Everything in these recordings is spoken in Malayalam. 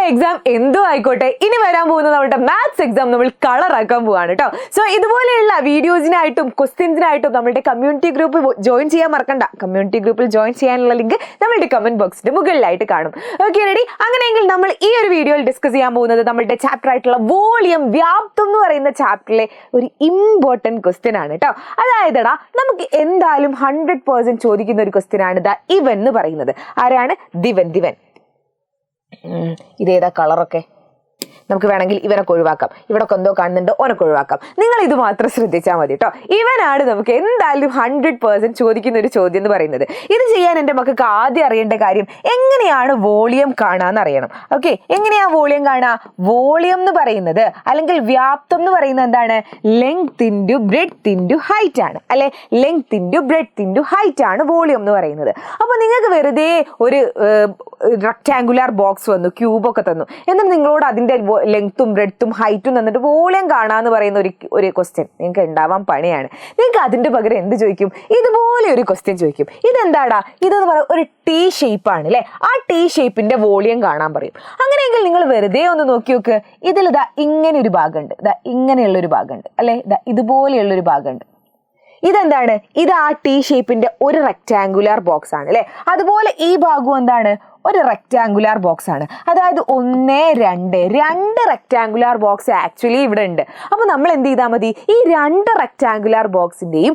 എക്സാം എന്തോ ആയിക്കോട്ടെ, ഇനി വരാൻ പോകുന്ന നമ്മുടെ മാത്സ് എക്സാം നമ്മൾ കളറാക്കാൻ പോവാണ് കേട്ടോ. സോ ഇതുപോലെയുള്ള വീഡിയോസിനായിട്ടും ക്വസ്റ്റ്യൻസിനായിട്ടും നമ്മുടെ കമ്മ്യൂണിറ്റി ഗ്രൂപ്പ് ജോയിൻ ചെയ്യാൻ മറക്കണ്ട. കമ്മ്യൂണിറ്റി ഗ്രൂപ്പിൽ ജോയിൻ ചെയ്യാനുള്ള ലിങ്ക് നമ്മുടെ കമന്റ് ബോക്സിന്റെ മുകളിലായിട്ട് കാണും. Okay, ready? അങ്ങനെയെങ്കിൽ നമ്മൾ ഈ ഒരു വീഡിയോയിൽ ഡിസ്കസ് ചെയ്യാൻ പോകുന്നത് നമ്മുടെ ചാപ്റ്റർ ആയിട്ടുള്ള വോളിയം വ്യാപ്തം എന്ന് പറയുന്ന ചാപ്റ്ററിലെ ഒരു ഇമ്പോർട്ടന്റ് ക്വസ്റ്റ്യൻ ആണ് കേട്ടോ. അതായതടാ നമുക്ക് എന്തായാലും 100% ചോദിക്കുന്ന ഒരു ക്വസ്റ്റ്യൻ ആണ് ദാ ഇവൻ എന്ന് പറയുന്നത്. ആരാണ്? ദിവൻ. ഇതേതാ കളറൊക്കെ? നമുക്ക് വേണമെങ്കിൽ ഇവനൊക്കെ ഒഴിവാക്കാം. ഇവിടെ എന്തോ കാണുന്നുണ്ട്, ഓനൊക്കെ ഒഴിവാക്കാം. നിങ്ങൾ ഇത് മാത്രം ശ്രദ്ധിച്ചാൽ മതി കേട്ടോ. ഇവനാണ് നമുക്ക് എന്തായാലും 100% ചോദിക്കുന്ന ഒരു ചോദ്യം എന്ന് പറയുന്നത്. ഇത് ചെയ്യാൻ എൻ്റെ മക്കൾക്ക് ആദ്യം അറിയേണ്ട കാര്യം എങ്ങനെയാണ് വോളിയം കാണാന്ന് അറിയണം. ഓക്കെ, എങ്ങനെയാ വോളിയം കാണുക? വോളിയം എന്ന് പറയുന്നത് അല്ലെങ്കിൽ വ്യാപ്തം എന്ന് പറയുന്നത് എന്താണ്? Length into breadth into height ആണ് അല്ലെ. Length into breadth into height ആണ് വോളിയം എന്ന് പറയുന്നത്. അപ്പോൾ നിങ്ങൾക്ക് വെറുതെ ഒരു റെക്ടാങ്കുലർ ബോക്സ് വന്നു, ക്യൂബൊക്കെ തന്നു, എന്നിട്ട് നിങ്ങളോട് അതിൻ്റെ ലെങ്ത്തും ബ്രെഡ്ത്തും ഹൈറ്റും തന്നിട്ട് വോളിയം കാണാന്ന് പറയുന്ന ഒരു ക്വസ്റ്റ്യൻ നിങ്ങൾക്ക് ഉണ്ടാവാൻ പണിയാണ്. നിങ്ങൾക്ക് അതിന്റെ പകരം എന്ത് ചോദിക്കും? ഇതുപോലെ ഒരു ക്വസ്റ്റ്യൻ ചോദിക്കും. ഇതെന്താടാ? ഇതെന്ന് പറയുന്നത് ഒരു ടി ഷേപ്പാണ് അല്ലെ. ആ ടി ഷേപ്പിന്റെ വോളിയം കാണാൻ പറയും. അങ്ങനെയെങ്കിൽ നിങ്ങൾ വെറുതെ ഒന്ന് നോക്കി നോക്ക്. ഇതിൽ ഇതാ ഇങ്ങനെ ഒരു ഭാഗമുണ്ട്, ഇതാ ഇങ്ങനെയുള്ളൊരു ഭാഗമുണ്ട് അല്ലെ, ഇതാ ഇതുപോലെയുള്ളൊരു ഭാഗമുണ്ട്. ഇതെന്താണ്? ഇത് ആ ടി ഷേപ്പിന്റെ ഒരു റെക്ടാങ്കുലർ ബോക്സ് ആണ് അല്ലെ. അതുപോലെ ഈ ഭാഗം എന്താണ്? ഒരു റെക്ടാങ്കുലർ ബോക്സ് ആണ്. അതായത് 1, 2 റെക്ടാങ്കുലർ ബോക്സ് ആക്ച്വലി ഇവിടെ ഉണ്ട്. അപ്പോൾ നമ്മൾ എന്ത് ചെയ്താൽ മതി? ഈ 2 റെക്ടാങ്കുലർ ബോക്സിന്റെയും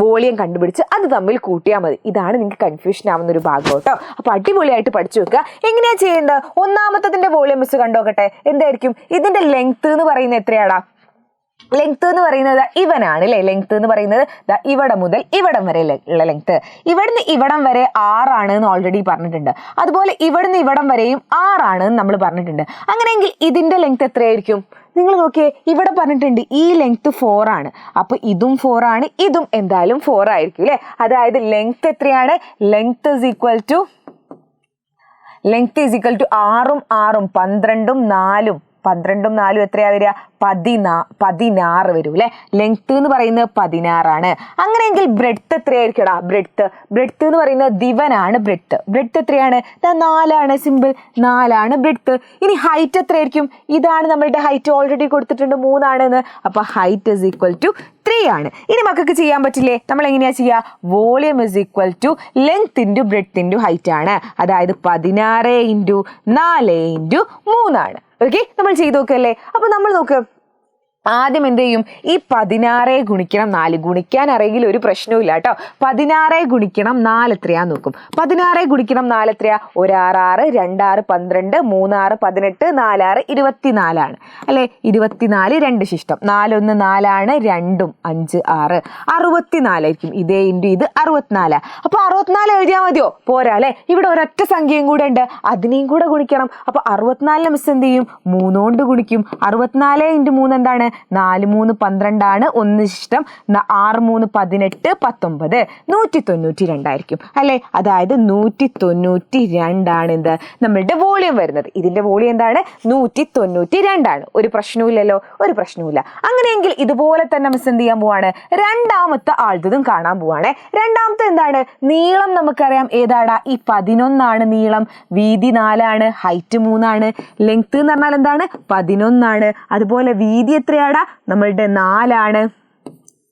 വോളിയം കണ്ടുപിടിച്ച് അത് തമ്മിൽ കൂട്ടിയാൽ മതി. ഇതാണ് നിങ്ങൾക്ക് കൺഫ്യൂഷൻ ആവുന്ന ഒരു ഭാഗം കേട്ടോ. അപ്പോൾ അടിപൊളിയായിട്ട് പഠിച്ചു വെക്കുക. എങ്ങനെയാ ചെയ്യേണ്ടത്? ഒന്നാമത്തതിന്റെ വോളിയം മിസ് കണ്ടോക്കട്ടെ. എന്തായിരിക്കും? ഇതിന്റെ ലെങ്ത് എന്ന് പറയുന്നത് എത്രയാടാ? ലെങ്ത് എന്ന് പറയുന്നത് ഇവനാണ് അല്ലെ. ലെങ്ത് എന്ന് പറയുന്നത് ഇവിടെ മുതൽ ഇവിടം വരെ ഉള്ള ലെങ്ത്. ഇവിടുന്ന് ഇവിടം വരെ 6 ആണ് എന്ന് ഓൾറെഡി പറഞ്ഞിട്ടുണ്ട്. അതുപോലെ ഇവിടുന്ന് ഇവിടം വരെയും 6 ആണ് എന്ന് നമ്മൾ പറഞ്ഞിട്ടുണ്ട്. അങ്ങനെയെങ്കിൽ ഇതിന്റെ ലെങ്ത് എത്രയായിരിക്കും? നിങ്ങൾ നോക്കിയേ, ഇവിടെ പറഞ്ഞിട്ടുണ്ട് ഈ ലെങ്ത് 4 ആണ്. അപ്പൊ ഇതും 4 ആണ്, ഇതും എന്തായാലും 4 ആയിരിക്കും അല്ലെ. അതായത് ലെങ്ത് എത്രയാണ്? ലെങ്ത് ഈസ് ഈക്വൽ ടു 6ഉം 6ഉം 12ഉം 4ഉം 4 എത്രയാ വരിക? 16 വരും അല്ലെ. ലെങ്ത് എന്ന് പറയുന്നത് 16 ആണ്. അങ്ങനെയെങ്കിൽ ബ്രെഡ്ത്ത് എത്രയായിരിക്കടാ? ബ്രെഡ്ത്ത് എന്ന് പറയുന്നത് ദിവനാണ്. ബ്രെഡ്ത്ത് എത്രയാണ്? 4 ആണ്. സിമ്പിൾ, 4 ആണ് ബ്രെഡ്ത്ത്. ഇനി ഹൈറ്റ് എത്രയായിരിക്കും? ഇതാണ് നമ്മളുടെ ഹൈറ്റ്, ഓൾറെഡി കൊടുത്തിട്ടുണ്ട് 3 ആണെന്ന്. അപ്പൊ ഹൈറ്റ് ഇസ് ഈക്വൽ ടു 3 ആണ്. ഇനി മക്കൾക്ക് ചെയ്യാൻ പറ്റില്ലേ? നമ്മൾ എങ്ങനെയാ ചെയ്യുക? Volume is equal to length into breadth into height ആണ്. അതായത് 16 ഇൻറ്റു 4 ഇൻറ്റു 3 ആണ്. ഓക്കെ, നമ്മൾ ചെയ്ത് നോക്കല്ലേ. അപ്പൊ നമ്മൾ നോക്ക്, ആദ്യം എന്ത് ചെയ്യും? ഈ 16 ഗുണിക്കണം 4 ഗുണിക്കാൻ അറിയെങ്കിൽ ഒരു പ്രശ്നവും ഇല്ല കേട്ടോ. 16 ഗുണിക്കണം 4 എത്രയാന്ന് നോക്കും. 16 ഗുണിക്കണം 4 എത്രയാ? 1 6 6, 2 6 12, 3 6 18, 4 6 24 ആണ് അല്ലെ. 24, 2 ശിഷ്ടം 4 1 4 ആണ്, 2ഉം 5 6 64 ആയിരിക്കും. ഇതേ ഇൻറ്റു ഇത് 64. അപ്പൊ 64 എഴുതിയാൽ മതിയോ? പോരാ അല്ലെ. ഇവിടെ ഒരൊറ്റ സംഖ്യയും കൂടെ ഉണ്ട്, അതിനെയും കൂടെ ഗുണിക്കണം. അപ്പൊ 64 മിസ് എന്ത് ചെയ്യും? 3 കൊണ്ട് ഗുണിക്കും. 64 ഇൻറ്റു 3 എന്താണ്? 4 3 12 ആണ്, 1 ശിഷ്ടം 6 3 18 19, 192 ആയിരിക്കും അല്ലെ. അതായത് 192 ആണ് എന്ത്? നമ്മളുടെ വോളിയം വരുന്നത്. ഇതിന്റെ വോളിയം എന്താണ്? 192 ആണ്. ഒരു പ്രശ്നവുമില്ലല്ലോ, ഒരു പ്രശ്നവുമില്ല. അങ്ങനെയെങ്കിൽ ഇതുപോലെ തന്നെ മിസ് എന്ത് ചെയ്യാൻ പോവാണ്? രണ്ടാമത്തെ ആൾത്തതും കാണാൻ പോവാണ്. രണ്ടാമത്തെ എന്താണ്? നീളം നമുക്കറിയാം. ഏതാടാ? ഈ 11 ആണ് നീളം. വീതി 4 ആണ്, ഹൈറ്റ് 3 ആണ്. ലെങ്ത് എന്ന് പറഞ്ഞാൽ എന്താണ്? 11 ആണ്. അതുപോലെ വീതി എത്രയാടാ? നമ്മളുടെ 4 ആണ്.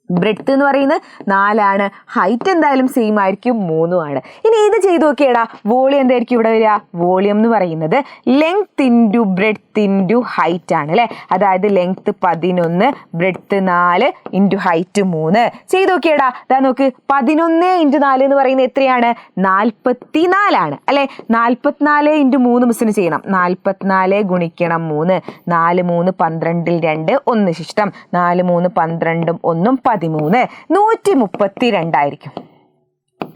ബ്രെഡ്ത്ത് എന്ന് പറയുന്നത് 4 ആണ്. ഹൈറ്റ് എന്തായാലും സെയിം ആയിരിക്കും, 3 ആണ്. ഇനി ഇത് ചെയ്ത് നോക്കിയടാ, വോളിയം എന്തായിരിക്കും ഇവിടെ വരിക? വോളിയം എന്ന് പറയുന്നത് length into breadth into height ആണ് അല്ലെ. അതായത് ലെങ്ത് 11, ബ്രെഡ്ത്ത് 4 ഇൻറ്റു ഹൈറ്റ് 3. ചെയ്ത് നോക്കിയടാ, ഇതാ നോക്ക്, 11 ഇൻറ്റു 4 എന്ന് പറയുന്നത് എത്രയാണ്? 44 ആണ് അല്ലെ. 44 ഇൻറ്റു 3 മിസ്സിന് ചെയ്യണം. 44 ഗുണിക്കണം 3, 4 3 12 2, 1 ശിഷ്ടം 4 3 12 1 13, 132 ആയിരിക്കും.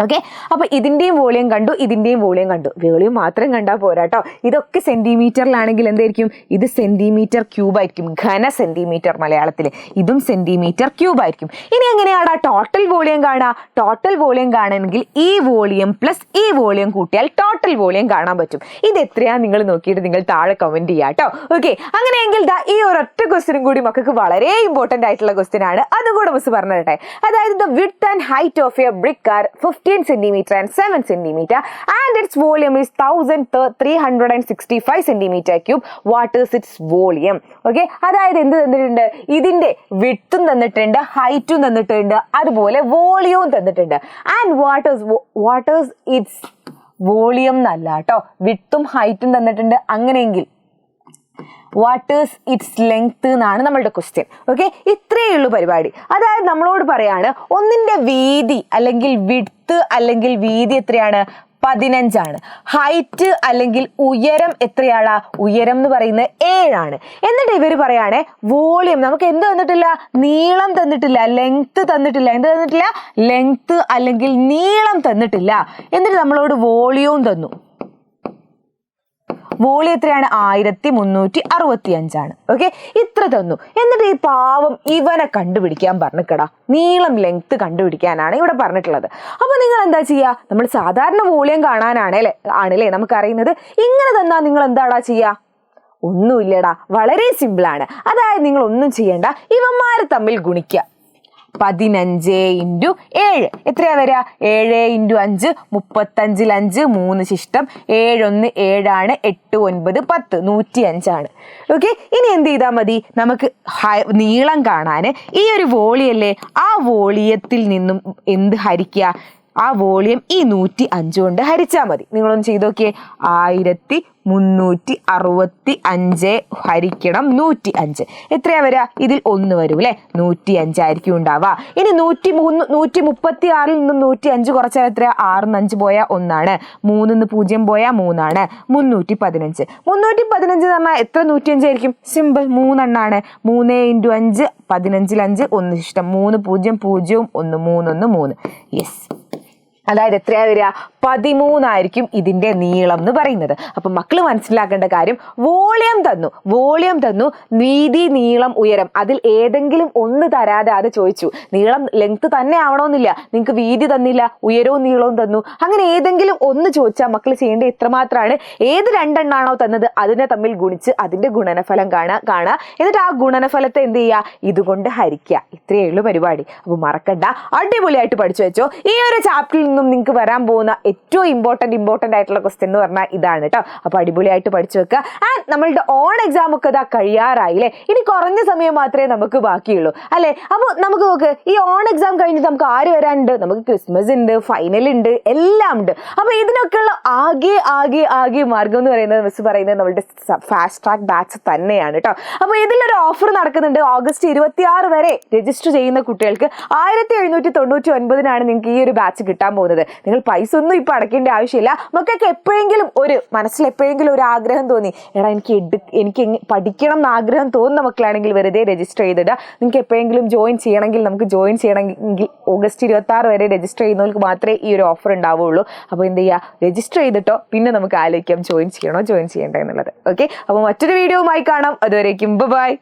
ഓക്കെ, അപ്പൊ ഇതിന്റെയും വോളിയം കണ്ടു, ഇതിന്റെയും വോളിയം കണ്ടു. വോളിയം മാത്രം കണ്ടാൽ പോരാട്ടോ. ഇതൊക്കെ സെന്റിമീറ്ററിലാണെങ്കിൽ എന്തായിരിക്കും? ഇത് സെന്റിമീറ്റർ ക്യൂബ് ആയിരിക്കും. ഘന സെന്റിമീറ്റർ മലയാളത്തിൽ. ഇതും സെന്റിമീറ്റർ ക്യൂബ് ആയിരിക്കും. ഇനി എങ്ങനെയാടാ ടോട്ടൽ വോളിയം കാണാ? ടോട്ടൽ വോളിയം കാണണമെങ്കിൽ ഈ വോളിയം പ്ലസ് ഈ വോളിയം കൂട്ടിയാൽ ടോട്ടൽ വോളിയം കാണാൻ പറ്റും. ഇത് എത്രയാ നിങ്ങൾ നോക്കിയിട്ട് നിങ്ങൾ താഴെ കമന്റ് ചെയ്യാം കേട്ടോ. ഓക്കെ, അങ്ങനെയെങ്കിൽ ഈ ഒരൊറ്റ ക്വസ്റ്റ്യനും കൂടി മക്കൾക്ക് വളരെ ഇമ്പോർട്ടന്റ് ആയിട്ടുള്ള ക്വസ്റ്റ്യൻ ആണ്. അതുകൂടെ മിസ് പറഞ്ഞു തരട്ടെ. അതായത് the width and height of a brick are 50 15 centimeter and 7 centimeter and its volume is 1365 centimeter cube. What is its volume? Okay, അതായത് എന്ത് തന്നിട്ടുണ്ട്? ഇതിന്റെ വിഡ്ത്തും തന്നിട്ടുണ്ട്, ഹൈറ്റും തന്നിട്ടുണ്ട്, അതുപോലെ വോളിയവും തന്നിട്ടുണ്ട്. And what is its volume എന്നല്ല കേട്ടോ, വിഡ്ത്തും ഹൈറ്റും തന്നിട്ടുണ്ട്. അങ്ങനെയെങ്കിൽ വാട്ട് ഈസ് ഇറ്റ്സ് ലെങ്ത് എന്നാണ് നമ്മളുടെ ക്വസ്റ്റ്യൻ. ഓക്കെ, ഇത്രയേ ഉള്ളൂ പരിപാടി. അതായത് നമ്മളോട് പറയാണ് ഒന്നിന്റെ വീതി അല്ലെങ്കിൽ വിഡ്ത്ത് അല്ലെങ്കിൽ വീതി എത്രയാണ്? 15 ഹൈറ്റ് അല്ലെങ്കിൽ ഉയരം എത്രയാണ്? ഉയരം എന്ന് പറയുന്നത് 7. എന്നിട്ട് ഇവർ പറയാണ് വോളിയം നമുക്ക് എന്ത് തന്നിട്ടില്ല? നീളം തന്നിട്ടില്ല, ലെങ്ത് തന്നിട്ടില്ല. എന്ത് തന്നിട്ടില്ല? ലെങ്ത് അല്ലെങ്കിൽ നീളം തന്നിട്ടില്ല. എന്നിട്ട് നമ്മളോട് വോളിയവും തന്നു. വോളിയം എത്രയാണ്? 1365. ഓക്കെ, ഇത്ര തന്നു. എന്നിട്ട് ഈ പാവം ഇവനെ കണ്ടുപിടിക്കാൻ പറഞ്ഞിക്കടാ, നീളം ലെങ്ത് കണ്ടുപിടിക്കാനാണ് ഇവിടെ പറഞ്ഞിട്ടുള്ളത്. അപ്പൊ നിങ്ങൾ എന്താ ചെയ്യുക? നമ്മൾ സാധാരണ വോളിയം ആണല്ലേ നമുക്കറിയുന്നത്. ഇങ്ങനെ തന്നാ നിങ്ങൾ എന്താടാ ചെയ്യുക? ഒന്നുമില്ലടാ, വളരെ സിമ്പിളാണ്. അതായത് നിങ്ങൾ ഒന്നും ചെയ്യണ്ട, ഇവന്മാരെ തമ്മിൽ ഗുണിക്കുക. 15 × 7 എത്രയാ വരിക? 7 × 5 35, 5 3 ശിഷ്ടം, 7 1 7 ആണ്, 8 9 10 105. ഓക്കെ, ഇനി എന്ത് ചെയ്താൽ മതി? നമുക്ക് നീളം കാണാൻ ഈ ഒരു വോളിയല്ലേ, ആ വോളിയത്തിൽ നിന്നും എന്ത് ഹരിക്കുക? ആ വോളിയം ഈ 105 കൊണ്ട് ഹരിച്ചാൽ മതി. നിങ്ങളൊന്ന് ചെയ്ത് നോക്കിയേ. 1365 ഹരിക്കണം 105 എത്രയാ വരിക? ഇതിൽ 1 വരും അല്ലെ, 105 ആയിരിക്കും ഉണ്ടാവുക. ഇനി 136 നിന്നും 105 കുറച്ചാൽ എത്രയാ? 6 5 പോയാൽ 1 ആണ്, 3 0 പോയാൽ 3 ആണ്, 315. 315 എന്ന് പറഞ്ഞാൽ എത്ര 105 ആയിരിക്കും? സിമ്പിൾ, 3 എണ്ണാണ്. 3 × 5 15 5 1 ശിഷ്ടം, 3 0 0 1 3 1 3. യെസ്, അതായത് എത്രയാ വരിക? 13 ആയിരിക്കും ഇതിന്റെ നീളം എന്ന് പറയുന്നത്. അപ്പൊ മക്കള് മനസ്സിലാക്കേണ്ട കാര്യം, വോളിയം തന്നു, വീതി നീളം ഉയരം, അതിൽ ഏതെങ്കിലും ഒന്ന് തരാതെ അത് ചോദിച്ചു. നീളം ലെങ്ത് തന്നെ ആവണമെന്നില്ല, നിങ്ങൾക്ക് വീതി തന്നില്ല, ഉയരവും നീളവും തന്നു, അങ്ങനെ ഏതെങ്കിലും ഒന്ന് ചോദിച്ചാൽ മക്കൾ ചെയ്യേണ്ടത് ഇത്രമാത്രമാണ്. ഏത് 2 എണ്ണാണോ തന്നത് അതിനെ തമ്മിൽ ഗുണിച്ച് അതിന്റെ ഗുണനഫലം കാണുക. എന്നിട്ട് ആ ഗുണനഫലത്തെ എന്ത് ചെയ്യുക? ഇതുകൊണ്ട് ഹരിക്കുക. ഇത്രയേ ഉള്ളൂ പരിപാടി. അപ്പൊ മറക്കണ്ട, അടിപൊളിയായിട്ട് പഠിച്ചു വെച്ചോ. ഈ ഒരു ചാപ്റ്ററിൽ നിന്നും നിങ്ങൾക്ക് വരാൻ പോകുന്ന ഏറ്റവും ഇമ്പോർട്ടന്റ് ആയിട്ടുള്ള ക്വസ്റ്റ്യൻ എന്ന് പറഞ്ഞാൽ ഇതാണ് കേട്ടോ. അപ്പൊ അടിപൊളിയായിട്ട് പഠിച്ചു വെക്കുക. ആൻഡ് നമ്മളുടെ ഓൺ എക്സാം ഒക്കെ ഇതാ കഴിയാറായില്ലേ, ഇനി കുറഞ്ഞ സമയം മാത്രമേ നമുക്ക് ബാക്കിയുള്ളൂ അല്ലെ. അപ്പൊ നമുക്ക് നോക്ക്, ഈ ഓൺ എക്സാം കഴിഞ്ഞിട്ട് നമുക്ക് ആര് വരാനുണ്ട്? നമുക്ക് ക്രിസ്മസ് ഉണ്ട്, ഫൈനൽ ഉണ്ട്, എല്ലാം ഉണ്ട്. അപ്പൊ ഇതിനൊക്കെയുള്ള ആകെ മാർഗം എന്ന് പറയുന്നത് മിസ് പറയുന്നത് നമ്മളുടെ ഫാസ്റ്റ് ട്രാക്ക് ബാച്ച് തന്നെയാണ് കേട്ടോ. അപ്പൊ ഇതിലൊരു ഓഫർ നടക്കുന്നുണ്ട്. ഓഗസ്റ്റ് 26 വരെ രജിസ്റ്റർ ചെയ്യുന്ന കുട്ടികൾക്ക് 1799 നിങ്ങൾക്ക് ഈ ഒരു ബാച്ച് കിട്ടാൻ പോകുന്നത്. നിങ്ങൾ പൈസ ഒന്നും ഇപ്പൊ അടയ്ക്കേണ്ട ആവശ്യമില്ല. മക്കൾക്ക് എപ്പോഴെങ്കിലും മനസ്സിൽ എപ്പോഴെങ്കിലും ഒരു ആഗ്രഹം തോന്നി, എടാ എനിക്ക് പഠിക്കണം എന്ന് ആഗ്രഹം തോന്നുന്ന മക്കളാണെങ്കിൽ വെറുതെ രജിസ്റ്റർ ചെയ്തിടുക. നിങ്ങൾക്ക് എപ്പോഴെങ്കിലും ജോയിൻ ചെയ്യണമെങ്കിൽ ഓഗസ്റ്റ് 26 വരെ രജിസ്റ്റർ ചെയ്യുന്നവർക്ക് മാത്രമേ ഈ ഒരു ഓഫർ ഉണ്ടാവുള്ളൂ. അപ്പോൾ എന്ത് ചെയ്യുക? രജിസ്റ്റർ ചെയ്തിട്ടോ, പിന്നെ നമുക്ക് ആലോചിക്കാം ജോയിൻ ചെയ്യണോ ജോയിൻ ചെയ്യണ്ടോ എന്നുള്ളത്. ഓക്കെ, അപ്പോൾ മറ്റൊരു വീഡിയോയുമായി കാണാം. അതുവരേക്കും ബൈ.